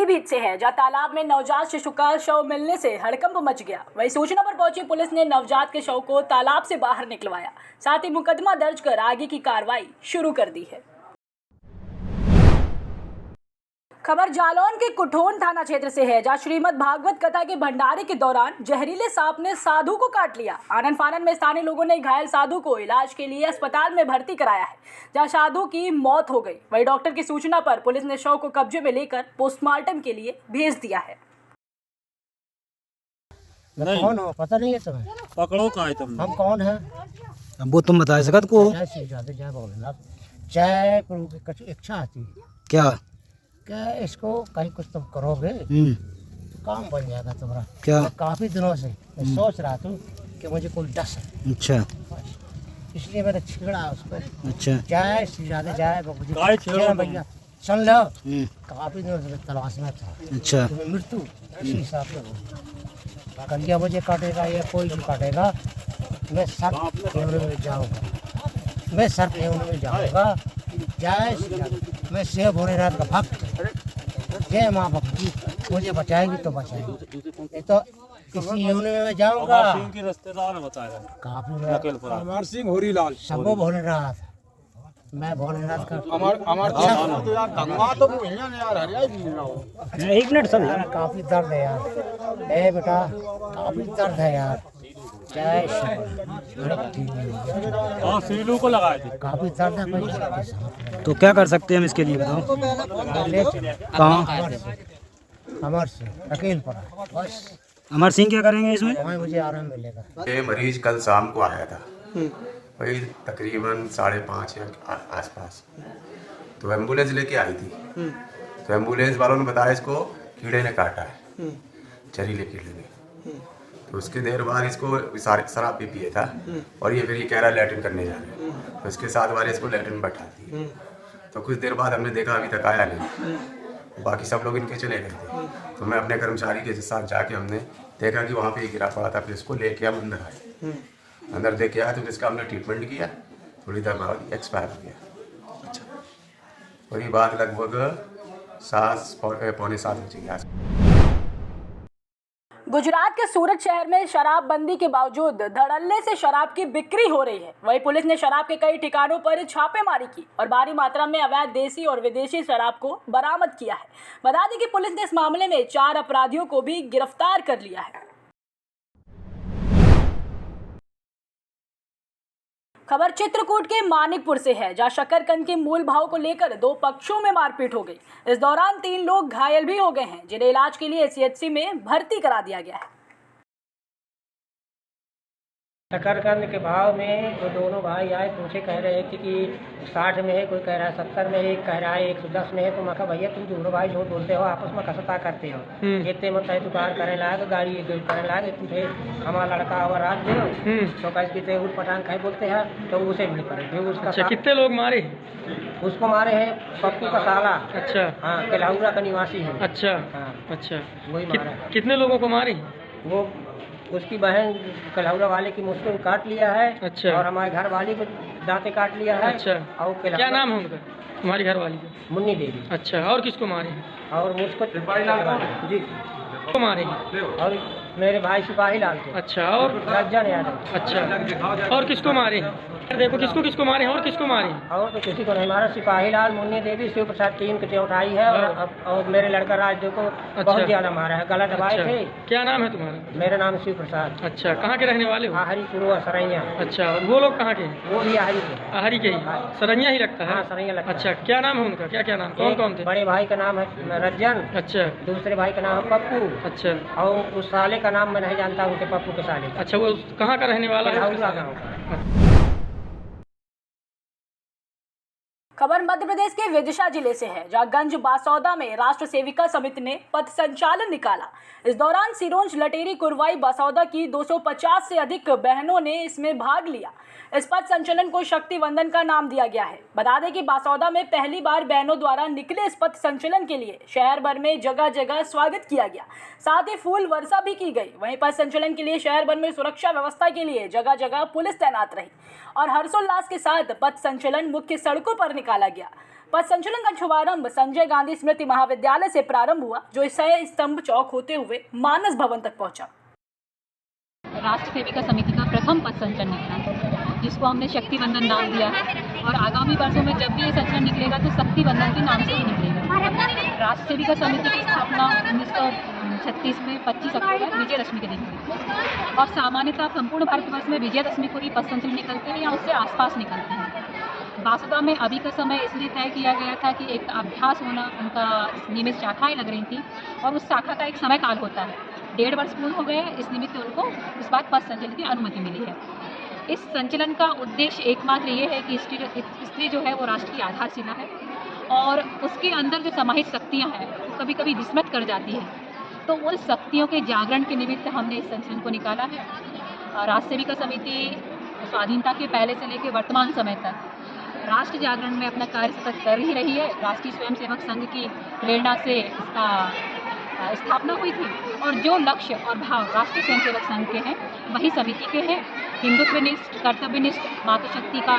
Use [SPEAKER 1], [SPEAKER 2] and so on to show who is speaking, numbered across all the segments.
[SPEAKER 1] पीलीभीत से है, जहां तालाब में नवजात शिशु का शव मिलने से हड़कंप मच गया। वहीं सूचना पर पहुंची पुलिस ने नवजात के शव को तालाब से बाहर निकलवाया, साथ ही मुकदमा दर्ज कर आगे की कार्रवाई शुरू कर दी है। खबर जालौन के कुठोन थाना क्षेत्र से है, जहां श्रीमद् भागवत कथा के भंडारे के दौरान जहरीले सांप ने साधु को काट लिया। आनन फानन में स्थानीय लोगों ने घायल साधु को इलाज के लिए अस्पताल में भर्ती कराया है, जहां साधु की मौत हो गई। वहीं डॉक्टर की सूचना पर पुलिस ने शव को कब्जे में लेकर पोस्टमार्टम के लिए भेज दिया है।
[SPEAKER 2] नहीं कौन हो पता नहीं है तुम्हें?
[SPEAKER 3] पकड़ो का है तुम?
[SPEAKER 2] हम कौन है
[SPEAKER 4] वो तुम बता सकत को?
[SPEAKER 2] जय श्री राधे जय भोलेनाथ जय प्रभु की कुछ इच्छा आती है क्या इसको कहीं कुछ तुम करोगे तो काम बन जाएगा तुम्हारा।
[SPEAKER 4] क्या?
[SPEAKER 2] काफी दिनों से मैं सोच रहा था कि मुझे कोई डस है।
[SPEAKER 4] अच्छा,
[SPEAKER 2] इसलिए मैंने छेड़ा उसको।
[SPEAKER 4] अच्छा,
[SPEAKER 2] जय श्री राधे जय प्रभु जी
[SPEAKER 3] काय छेड़ो
[SPEAKER 2] भैया सुन लो। काफी दिनों से तलाश में था।
[SPEAKER 4] अच्छा,
[SPEAKER 2] तुम्हें मृत्यु इसी हिसाब से कलिया मुझे काटेगा या कोई भी काटेगा, मैं सर्प फेवरे में जाऊंगा, मैं सर्प फेवरे में जाऊंगा। जय श्री राधे। मैं शिव भोलेनाथ का भक्त, जय माँ भक्ति मुझे बचाएगी तो बचाएगी, ये तो किसी योनि में मैं जाऊंगा।
[SPEAKER 3] सिंह के रिश्तेदार बताया
[SPEAKER 2] काफी
[SPEAKER 5] अमर सिंह होरीलाल
[SPEAKER 2] सबो भोलेनाथ, मैं भोलेनाथ का
[SPEAKER 5] एक मिनट सब
[SPEAKER 2] यार काफी दर्द है यार। ए बेटा काफी दर्द है यार। जय श्री
[SPEAKER 3] और सीलू को लगाए थे।
[SPEAKER 2] काफी दर्द है भाई।
[SPEAKER 4] तो क्या कर सकते हैं हम इसके लिए बताओ?
[SPEAKER 2] ले चलो
[SPEAKER 4] कहाँ?
[SPEAKER 2] अमर से अकेल पड़ा बस,
[SPEAKER 4] अमर सिंह क्या करेंगे इसमें?
[SPEAKER 2] वहीं मुझे आराम मिलेगा।
[SPEAKER 6] ये मरीज कल शाम को आया था, वही तकरीबन 5:30 के आसपास। तो एम्बुलेंस लेके आई थी, तो एम्बुलेंस वालों ने बताया इसको कीड़े ने काटा है, जहरीले कीड़े ने। तो उसके देर बाद इसको शराब भी पिया था और ये फिर ये कह रहा लैट्रिन करने जा रहे हैं, तो इसके साथ वाले इसको लैट्रिन बैठा दी। तो कुछ देर बाद हमने देखा अभी तक आया नहीं, बाकी सब लोग इनके चले गए थे। तो मैं अपने कर्मचारी के साथ जाके हमने देखा कि वहाँ पे ये गिरा पड़ा था, फिर इसको लेके हम अंदर आए। अंदर देख के आया तो इसका हमने ट्रीटमेंट किया, थोड़ी देर बाद एक्सपायर हो गया। अच्छा, वही बात लगभग 7 पौने 7 बजे के आसपास।
[SPEAKER 1] गुजरात के सूरत शहर में शराबबंदी के बावजूद धड़ल्ले से शराब की बिक्री हो रही है। वहीं पुलिस ने शराब के कई ठिकानों पर छापेमारी की और भारी मात्रा में अवैध देसी और विदेशी शराब को बरामद किया है। बता दें कि पुलिस ने इस मामले में 4 अपराधियों को भी गिरफ्तार कर लिया है। खबर चित्रकूट के मानिकपुर से है, जहां शकरकंद के मूल भाव को लेकर 2 पक्षों में मारपीट हो गई। इस दौरान 3 लोग घायल भी हो गए हैं, जिन्हें इलाज के लिए सीएचसी में भर्ती करा दिया गया है।
[SPEAKER 7] शकरकंद के भाव में वो दोनों भाई आए, पूछे कह रहे थे कि 60 में है, कोई कह रहा है 70 में, एक कह रहा है 110 में है। तो मैं कहा भैया तुम दोनों भाई झूठ बोलते हो, आपस में कसता करते हो, इतने मत है दुकान करने लायक, गाड़ी करने लायक, तुझे हमारा लड़का और राज दे तो कैसे कहते उठ पटांग खाई बोलते हैं, तो उसे मिल पड़े उसका।
[SPEAKER 8] अच्छा, कितने लोग मारे?
[SPEAKER 7] उसको मारे हैं पप्पू का साला। अच्छा, हाँ, केलाउरा का निवासी है।
[SPEAKER 8] अच्छा,
[SPEAKER 7] हाँ,
[SPEAKER 8] अच्छा,
[SPEAKER 7] वही मारा।
[SPEAKER 8] कितने लोगों को मारे?
[SPEAKER 7] वो उसकी बहन कलहौरा वाले की मुझको काट लिया है। अच्छा, और हमारे घर वाली को दांते काट लिया है। अच्छा, और
[SPEAKER 8] क्या नाम है उनका, तुम्हारी घर वाली का?
[SPEAKER 7] मुन्नी देवी।
[SPEAKER 8] अच्छा, और किसको मारे?
[SPEAKER 7] और मुझको जी
[SPEAKER 8] को मारे?
[SPEAKER 7] और मेरे भाई सिपाही लाल को।
[SPEAKER 8] अच्छा, और
[SPEAKER 7] रज्जन यादव।
[SPEAKER 8] अच्छा, और किसको मारे? देखो किसको किसको मारे हैं और किसको मारे?
[SPEAKER 7] और तो किसी को नहीं मारा, सिपाही लाल, मुन्नी देवी, शिव प्रसाद, 3 की उठाई है। और मेरे लड़का राजदेव को बहुत ज्यादा मारा है, गला दबाए थे।
[SPEAKER 8] क्या नाम है तुम्हारा?
[SPEAKER 7] मेरा नाम शिव प्रसाद।
[SPEAKER 8] अच्छा, कहाँ के रहने वाले हो?
[SPEAKER 7] आहरीपुर सरैया।
[SPEAKER 8] अच्छा, और वो लोग कहाँ के हैं?
[SPEAKER 7] वो भी आहरी के।
[SPEAKER 8] आहरी के ही? सरैया ही लगता है?
[SPEAKER 7] हाँ, सरैया लगता है।
[SPEAKER 8] अच्छा, क्या नाम है उनका, क्या क्या नाम, कौन कौन थे?
[SPEAKER 7] बड़े भाई का नाम है रज्जन।
[SPEAKER 8] अच्छा,
[SPEAKER 7] दूसरे भाई का नाम है पप्पू।
[SPEAKER 8] अच्छा,
[SPEAKER 7] और उस साले का नाम मैं नहीं जानता, उनके पप्पू के साले।
[SPEAKER 8] अच्छा, वो कहाँ का रहने वाला है?
[SPEAKER 1] खबर मध्य प्रदेश के विदिशा जिले से है, जहां गंज बासौदा में राष्ट्र सेविका समिति ने पथ संचालन निकाला। इस दौरान सिरोंज, लटेरी, कुरवाई, बासौदा की 250 से अधिक बहनों ने इसमें भाग लिया। इस पथ संचलन को शक्ति वंदन का नाम दिया गया है। बता दें कि बासौदा में पहली बार बहनों द्वारा निकले इस पथ संचलन के लिए शहर भर में जगह जगह स्वागत किया गया, साथ ही फूल वर्षा भी की गई। वहीं पथ संचलन के लिए शहर भर में सुरक्षा व्यवस्था के लिए जगह जगह पुलिस तैनात रही और हर्षोल्लास के साथ पथ संचलन मुख्य सड़कों पर निकाला गया। पथ संचलन का शुभारंभ संजय गांधी स्मृति महाविद्यालय से प्रारंभ हुआ, जो इससे स्तंभ चौक होते हुए मानस भवन तक पहुंचा।
[SPEAKER 5] राष्ट्र सेविका समिति का प्रथम पथ संचलन निकला, जिसको हमने शक्ति बंधन नाम दिया है और आगामी वर्षों में जब भी ये संचलन निकलेगा तो शक्ति बंधन के नाम से ही निकलेगा। राष्ट्र सेविका समिति की स्थापना 1936 में 25 अक्टूबर विजयदशमी के दिन हुई और सामान्यतः संपूर्ण भारतवर्ष में विजयदशमी को ही पथ संचलन निकलते हैं या उससे आसपास निकलते हैं। बासुदा में अभी का समय इसलिए तय किया गया था कि एक अभ्यास होना, उनका नियमित शाखाएँ लग रही थी और उस शाखा का एक समय काल होता है। 1.5 वर्ष पूर्ण हो गए, इस निमित्त उनको इस बार पथ संचलन की अनुमति मिली है। इस संचलन का उद्देश्य एकमात्र ये है कि स्त्री जो है वो राष्ट्र की आधारशिला है और उसके अंदर जो समाहित शक्तियाँ हैं वो कभी कभी विस्मृत कर जाती है, तो उन शक्तियों के जागरण के निमित्त हमने इस संचलन को निकाला है। राष्ट्र सेविका समिति स्वाधीनता के पहले से लेकर वर्तमान समय तक राष्ट्र जागरण में अपना कार्य सतत कर ही रही है। राष्ट्रीय स्वयंसेवक संघ की प्रेरणा से इसका स्थापना हुई थी और जो लक्ष्य और भाव राष्ट्रीय स्वयंसेवक संघ के हैं वही समिति के हैं। हिंदुत्वनिष्ठ, कर्तव्यनिष्ठ, मातृशक्ति का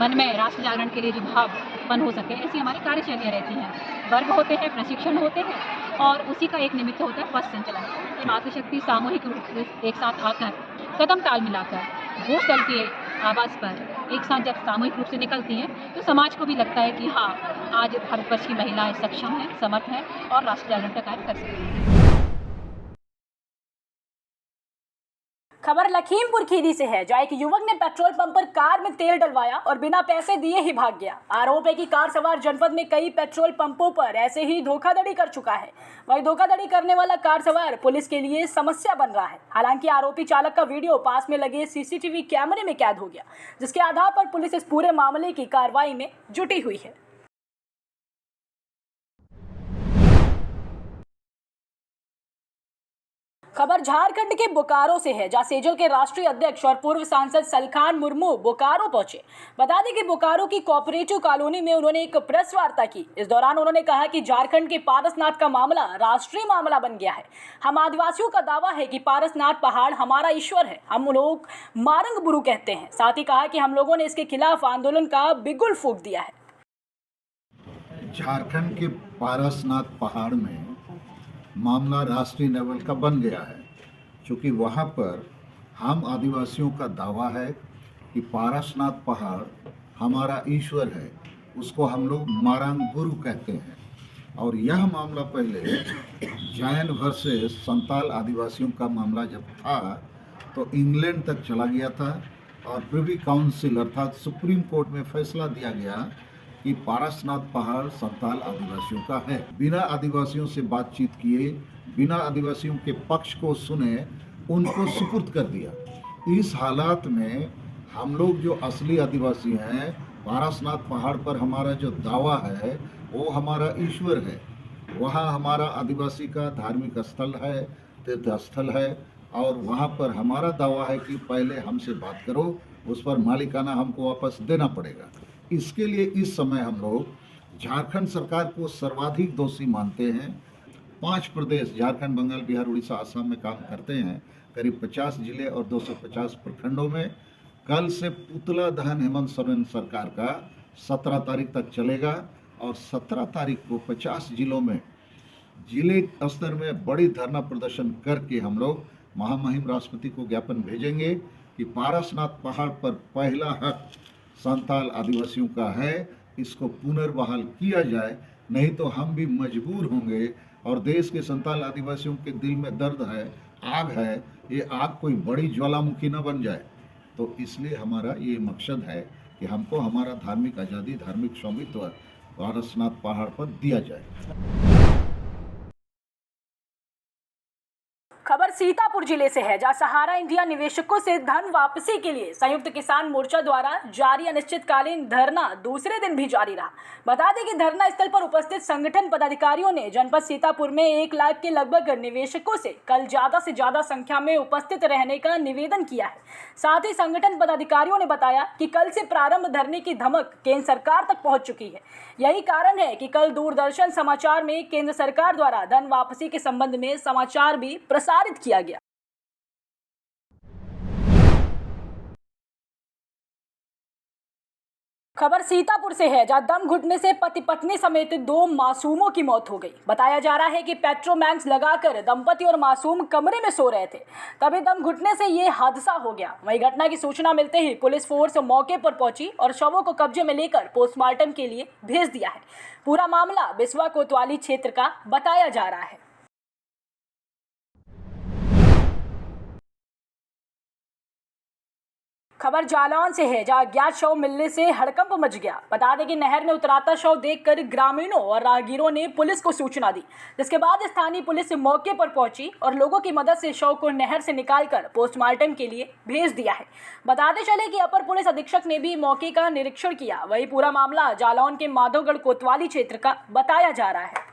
[SPEAKER 5] मन में राष्ट्र जागरण के लिए जो भाव उत्पन्न हो सके, ऐसी हमारी कार्यशैलियाँ रहती हैं। वर्ग होते हैं, प्रशिक्षण होते हैं और उसी का एक निमित्त होता है पथ संचलन कि मातृशक्ति सामूहिक रूप से एक साथ आकर कदम ताल मिलाकर भूस्थल के आवास पर एक साथ जब सामूहिक रूप से निकलती हैं तो समाज को भी लगता है कि हाँ, आज भारतवर्ष की महिलाएं सक्षम हैं, समर्थ हैं और राष्ट्र जागरण का कार्य कर सकती हैं।
[SPEAKER 1] खबर लखीमपुर खीरी से है, जहाँ एक युवक ने पेट्रोल पंप पर कार में तेल डलवाया और बिना पैसे दिए ही भाग गया। आरोप है कि कार सवार जनपद में कई पेट्रोल पंपों पर ऐसे ही धोखाधड़ी कर चुका है। वहीं धोखाधड़ी करने वाला कार सवार पुलिस के लिए समस्या बन रहा है। हालांकि आरोपी चालक का वीडियो पास में लगे सीसीटीवी कैमरे में कैद हो गया, जिसके आधार पर पुलिस इस पूरे मामले की कार्रवाई में जुटी हुई है। खबर झारखंड के बोकारो से है, जहां सेजल के राष्ट्रीय अध्यक्ष और पूर्व सांसद सलखान मुर्मू बोकारो पहुंचे। बता दें कि बोकारो की कोऑपरेटिव कॉलोनी में उन्होंने एक प्रेस वार्ता की। इस दौरान उन्होंने कहा कि झारखंड के पारसनाथ का मामला राष्ट्रीय मामला बन गया है। हम आदिवासियों का दावा है कि पारसनाथ पहाड़ हमारा ईश्वर है, हम लोग मारंग बुरु कहते हैं। साथ ही कहा कि हम लोगों ने इसके खिलाफ आंदोलन का बिगुल फूंक दिया है।
[SPEAKER 9] झारखंड के पारसनाथ पहाड़ में मामला राष्ट्रीय लेवल का बन गया है, क्योंकि वहाँ पर हम आदिवासियों का दावा है कि पारसनाथ पहाड़ हमारा ईश्वर है, उसको हम लोग मारंग बुरु कहते हैं। और यह मामला पहले जैन वर्सेस संताल आदिवासियों का मामला जब था तो इंग्लैंड तक चला गया था और प्रिवी काउंसिल अर्थात सुप्रीम कोर्ट में फैसला दिया गया कि पारसनाथ पहाड़ संताल आदिवासियों का है। बिना आदिवासियों से बातचीत किए, बिना आदिवासियों के पक्ष को सुने, उनको सुपुर्द कर दिया। इस हालात में हम लोग जो असली आदिवासी हैं, पारसनाथ पहाड़ पर हमारा जो दावा है वो हमारा ईश्वर है। वहाँ हमारा आदिवासी का धार्मिक स्थल है, तीर्थ स्थल है और वहाँ पर हमारा दावा है कि पहले हमसे बात करो, उस पर मालिकाना हमको वापस देना पड़ेगा। इसके लिए इस समय हम लोग झारखंड सरकार को सर्वाधिक दोषी मानते हैं। 5 प्रदेश झारखंड, बंगाल, बिहार, उड़ीसा, असम में काम करते हैं, करीब 50 जिले और 250 प्रखंडों में। कल से पुतला दहन हेमंत सोरेन सरकार का 17 तारीख तक चलेगा और 17 तारीख को 50 जिलों में जिले स्तर में बड़ी धरना प्रदर्शन करके हम लोग महामहिम राष्ट्रपति को ज्ञापन भेजेंगे कि पारसनाथ पहाड़ पर पहला हक संताल आदिवासियों का है, इसको पुनर्बहाल किया जाए, नहीं तो हम भी मजबूर होंगे। और देश के संताल आदिवासियों के दिल में दर्द है, आग है, ये आग कोई बड़ी ज्वालामुखी न बन जाए। तो इसलिए हमारा ये मकसद है कि हमको हमारा धार्मिक आज़ादी, धार्मिक स्वामित्व पारसनाथ पहाड़ पर दिया जाए।
[SPEAKER 1] खबर सीतापुर जिले से है, जहां सहारा इंडिया निवेशकों से धन वापसी के लिए संयुक्त किसान मोर्चा द्वारा जारी अनिश्चितकालीन धरना दूसरे दिन भी जारी रहा। बता दें कि धरना स्थल पर उपस्थित संगठन पदाधिकारियों ने जनपद सीतापुर में 1 लाख के लगभग निवेशकों से कल ज्यादा से ज्यादा संख्या में उपस्थित रहने का निवेदन किया है। साथ ही संगठन पदाधिकारियों ने बताया कि कल से प्रारंभ धरने की धमक केंद्र सरकार तक पहुंच चुकी है। यही कारण है कि कल दूरदर्शन समाचार में केंद्र सरकार द्वारा धन वापसी के संबंध में समाचार भी प्रसारित किया गया। खबर सीतापुर से है, जहां दम घुटने से पति पत्नी समेत 2 मासूमों की मौत हो गई। बताया जा रहा है कि पेट्रोमैक्स लगाकर दंपति और मासूम कमरे में सो रहे थे, तभी दम घुटने से ये हादसा हो गया। वहीं घटना की सूचना मिलते ही पुलिस फोर्स मौके पर पहुंची और शवों को कब्जे में लेकर पोस्टमार्टम के लिए भेज दिया है। पूरा मामला बिस्वा कोतवाली क्षेत्र का बताया जा रहा है। खबर जालौन से है, जहां अज्ञात शव मिलने से हड़कंप मच गया। बता दें कि नहर में उतराता शव देखकर ग्रामीणों और राहगीरों ने पुलिस को सूचना दी, जिसके बाद स्थानीय पुलिस मौके पर पहुंची और लोगों की मदद से शव को नहर से निकालकर पोस्टमार्टम के लिए भेज दिया है। बताते चले कि अपर पुलिस अधीक्षक ने भी मौके का निरीक्षण किया। वही पूरा मामला जालौन के माधोगढ़ कोतवाली क्षेत्र का बताया जा रहा है।